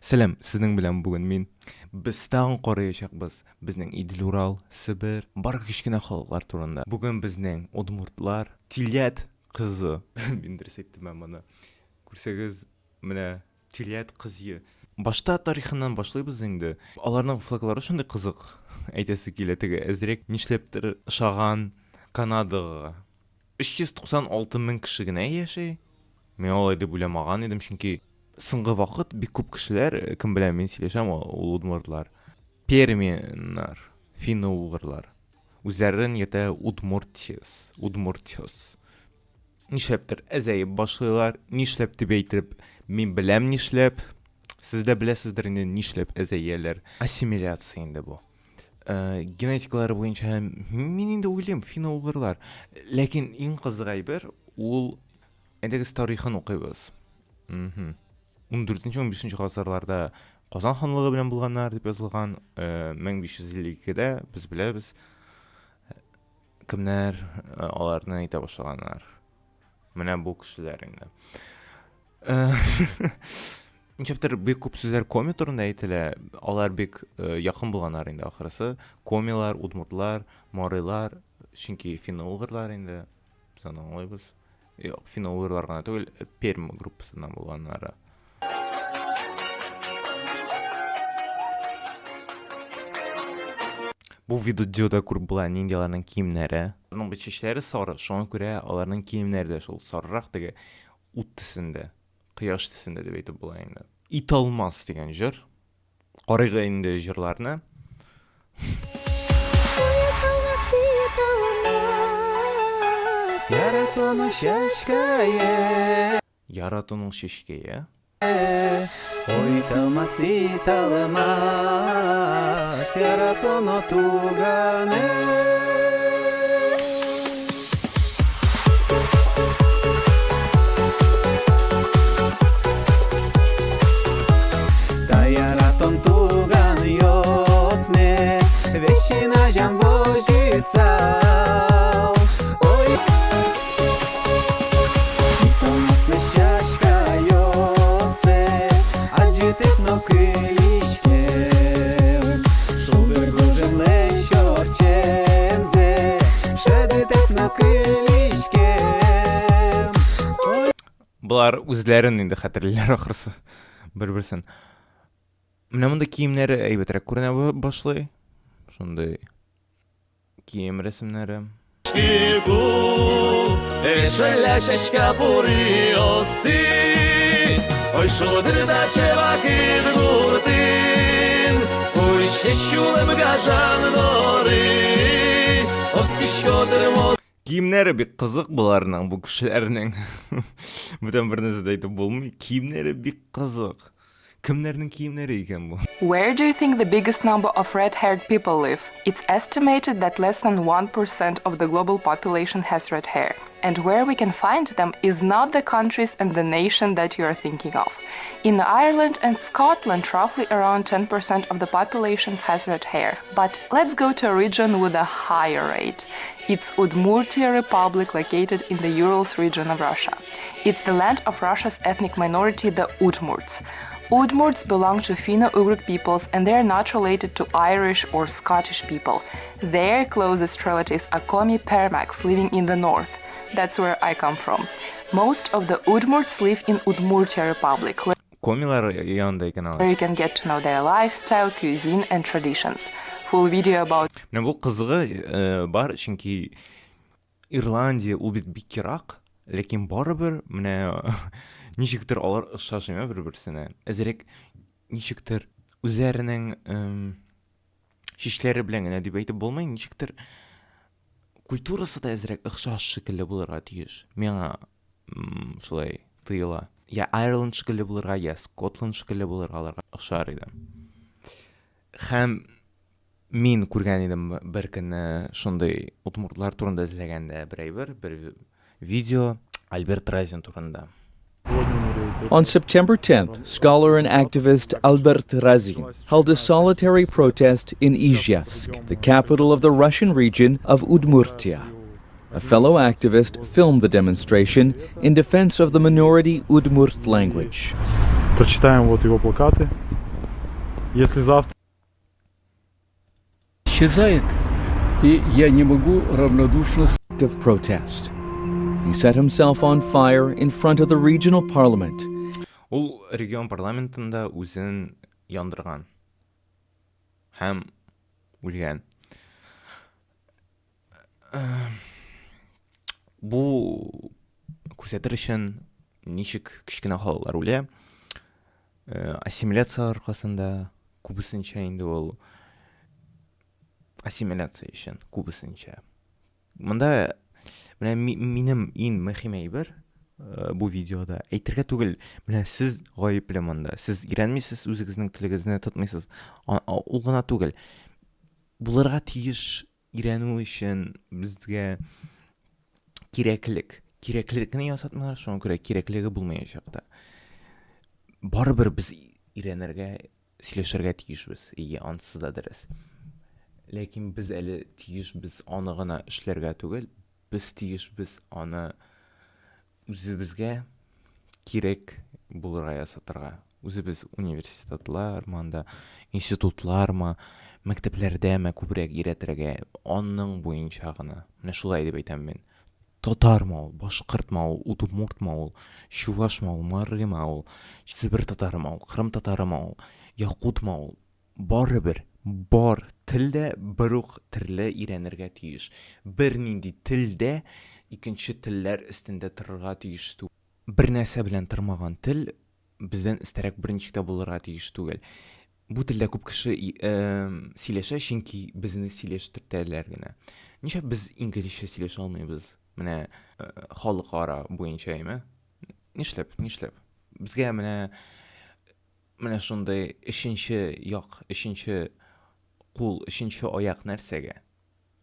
Selam, sizning bilan bugun men bizdan qorayashaqmiz. Bizning Idil Ural, Sibir, bar kichkina xalqlar turida. Bugun bizning Udmurtlar, Tilyat qizi. Bildirsetdim men buni. Ko'rsangiz, mana Tilyat qizi. Boshda tarixindan boshlaymiz endi. Ularning flaglari shunday qiziq. Aytasi keladigan azrek nishlabdir Шаган Kanadaga 396 ming kishigina yashay. Men olay deb o'ylamagan edim, chunki so'nggi vaqt bek ko'p kishilar kim bilan men сөйләшәм, ул удмуртлар, пермияннар, финно-угырлар. Үзләрен ята удмуртиос. Нишләптер әзәйеп башлыйлар, нишләп дип әйтеп, мен беләм нишләп, сез дә беләсездер инде нишләп әзәяләр. Ассимиляция инде бу. Генетикалары буенча мен инде уйлыйм, финно-угырлар. Ләкин иң кызыгы бер, ул әдәгес тарихын укыйбыз. 14-15 гасырларда Казан ханлыгы белән булганнар дип язылган. 1552дә без беләбез кемнәр аларны әйтә башлаганнар. Менә бу кешеләр инде. Ничектер бик күп сүзләр коми турында әйтелә. Алар бик якын булганнар инде ахырысы. Комилар, удмуртлар, морайлар, чөнки финно-угырлар инде саналайбыз. Юк, финно-угырлар гына түгел, Перм группасыннан булганнар. Бу видеода күреп була нинди аларның киемнәре. Аның чәчләре сары, шуңа күрә аларның киемнәре дә шул сарырак теге ут төсендә, кояш төсендә дип әйтеп була инде. Ит алмас дигән җыр. Карыйга инде җырларны. Яратуның шешкәе. Ой, талмаси талмас, яратоно тугане. Да яратон туган йосме, вечина жамбожи сал. Ой, талмасны шашка. Булар үзләрен инде хәтерләр ахырсы. Бер-берсен. Менә монда киемнәре әйбәтрәк күренә башлый. Шундый кием рәсемнәре. Ой, шудырда чеваки дгуртин, ой, шешулым гажан дори, оскишкотыр мол. Киемнәре бик кызык буларның, бу кешеләрнең. Бүтән бер нәрсә әйтеп булмый, киемнәре бик кызык. Кемнәрнең киемнәре икән бу? Where do you think the biggest number of red-haired people live? It's estimated that less than 1% of the global population has red hair. And where we can find them is not the countries and the nation that you are thinking of. In Ireland and Scotland, roughly around 10% of the population has red hair. But let's go to a region with a higher rate. It's Udmurtia Republic, located in the Urals region of Russia. It's the land of Russia's ethnic minority, the Udmurts. Udmurts belong to Finno-Ugric peoples and they are not related to Irish or Scottish people. Their closest relatives are Komi Permaks, living in the north. That's where I come from. Most of the Udmurts live in Udmurtia Republic, where you can get to know their lifestyle, cuisine and traditions. Full video about... Менә бу кызыгы бар, чөнки Ирландия ул бит бик ерак, ләкин барыбер менә ничектер алар охшашмый бер-берсенә. Әзрәк ничектер үзләренең шишләре белән генә дип әйтеп булмый, ничектер культурасы да әзрәк охшаш шикелле булырга тиеш. Миңа шулай тоела. Я Ireland шикелле булырга, я Scotland шикелле булырга аларга охшар иде. Һәм мин күргән идем бер көнне шундый удмуртлар турында эзләгәндә бер видео Альберт Разин турында. On September 10th, scholar and activist Albert Razin held a solitary protest in Izhevsk, the capital of the Russian region of Udmurtia. A fellow activist filmed the demonstration in defense of the minority Udmurt language. Прочитаем вот его плакаты. Если завтра исчезает, и я не могу равнодушно Of protest. He set himself on fire in front of the regional parliament. Ул регион парламентында үзен яндырган һәм үлгән. Бу күрсәтер өчен ничек кичкенә халыклар үлә. Ассимиляция аркасында күбесенчә инде ул ассимиляция өчен күбесенчә. Монда менә минем иң мөһим әйбер бу видеода әйтергә түгел, менә сез гаепле монда. Сез өйрәнмисез, үзегезнең телегезне тотмыйсыз. Ул гына түгел. Булырга тиеш өйрәнү өчен безгә кирәклекне ясатмалар, шуңа күрә кирәклеге булмаячак да. Барыбер без өйрәнергә, сөйләшергә тиешбез. Анысы да дөрес. Ләкин без әле тиешбез аны гына эшләргә түгел, без тиешбез аны үзебезгә кирәк булырга ясатырга. Үзебез университетлармы, институтлармы, мәктәпләрдәме күбрәк өйрәтергә, аның буенча гына. Менә шулай дип әйтәм мин. Татармы ул, башкортмы ул, удмуртмы ул, чувашмы ул, маргымы ул, Сибир татарымы ул, Кырым татарымы ул, якутмы ул, барыбер бар телдә бер үк төрле өйрәнергә тиеш. Бер нинди телдә икенче телләр өстендә торырга тиеш түгел. Бер нәрсә белән тормаган тел бездән өстәрәк берничә булырга тиеш түгел. Бу телдә күп кеше сөйләшә, чөнки безне сөйләштертәләр генә. Ничә без инглизчә сөйләшә алмыйбыз? Менә халыкара буенча әйме? Нишләп? Безгә менә шундый өченче як, өченче кул, өченче аяк нәрсәгә?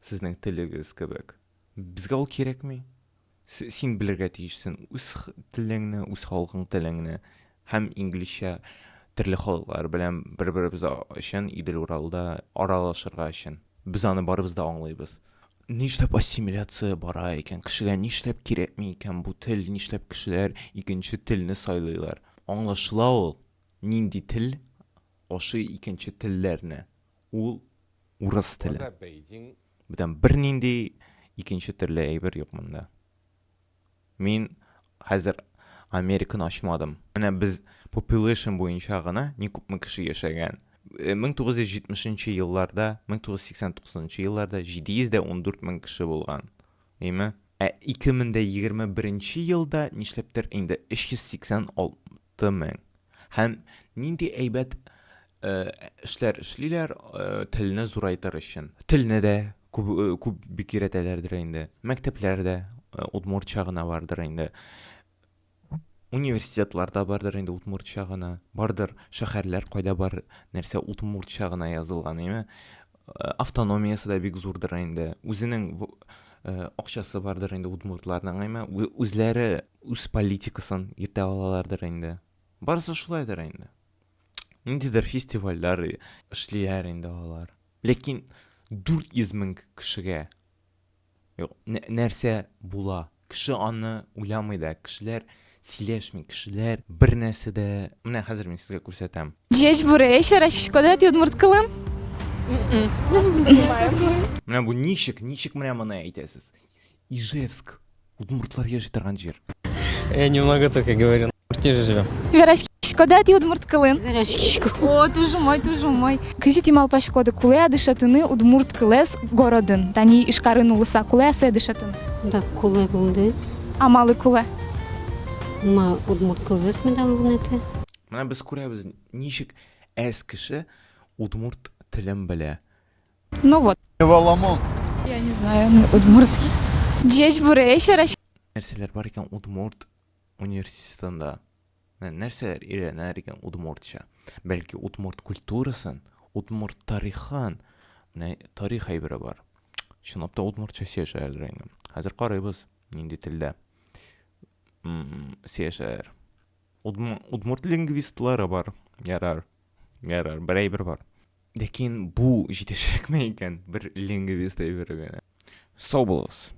Сезнең телегез кебек. Безгә ул кирәкми. Син белергә тиешсең үз телеңне, үз халкың телеңне һәм инглизчә төрле халыклар белән бер-беребез өчен Идел Уралда аралашырга өчен. Без аны барыбыз да аңлыйбыз. Нишләп ассимиляция бара икән? Кешегә нишләп кирәкми икән бу тел? Нишләп кешеләр икенче телне сайлыйлар? Аңлашыла ул. Нинди тел ашый икенче телләрне? Ул урыс теле. Бүтән бер нинди икенче төрле әйбер юк монда. Мин хәзер Американы ачмадым. Менә без population буенча гына ни күпме кеше яшәгән. 1970 елларда, 1989 елларда 714 мең кеше булган. Әйме? 2021 елда нишләптер инде 386 мең. Һәм нинди әйбәт эшләр эшлиләр телне зурайтыр өчен. Телне дә күп бик өйрәтәләрдер инде. Мәктәпләрдә удмуртча гына бардыр инде. Университетларда бардыр инде удмуртча гына. Бардыр шәһәрләр кайда бар нәрсә удмуртча гына язылган, әйме? Автономиясы да бик зурдыр инде. Үзенең акчасы бардыр инде удмуртларның, әйме? Үзләре үз политикасын йөртә алалардыр инде. Барысы шулайдыр инде. Ниндидер фестивальләр эшлиләр инде алар. Ләкин 400 мең кешегә нәрсә була? Кеше аны уйламый да, кешеләр сөйләшми, кешеләр бер нәрсә дә, менә хәзер мин сезгә күрсәтәм. Dziś buraya şöyle yudmurt kılın. Менә бу ничек менә моны әйтәсез? Ижевск, удмуртлар яши торган җир. Я немного только говорю. В же живем. Віраш шкода yudmurt kılın. О, дуже мой. Кажіть мал шкода, коли дишатини удмурт килес городин. Тані ішкарин улиса, коли се дишатини. Да, коли буде. А мали коли? Ма удмурт кылзыс менен булнете. Менә без күрәбез, ничек кеше удмурт телен белә. Ну вот. Я не знаю, удмуртский. Dziś buraya şöyle Нәрсәләр бар икән удмурт университетында. Нәрсәләр өйрәнәләр икән удмуртча. Бәлки удмурт культурасын, удмурт тарихын, менә тарих әйбере бар. Чынлап та удмуртча сөйләшәләр инде. Хәзер карыйбыз, нинди телдә сөйләшәләр. Удмурт лингвистлары бар. Ярар, бер әйбер бар. Ләкин бу җитешәкме икән бер лингвист әйбере генә. Сау булыгыз.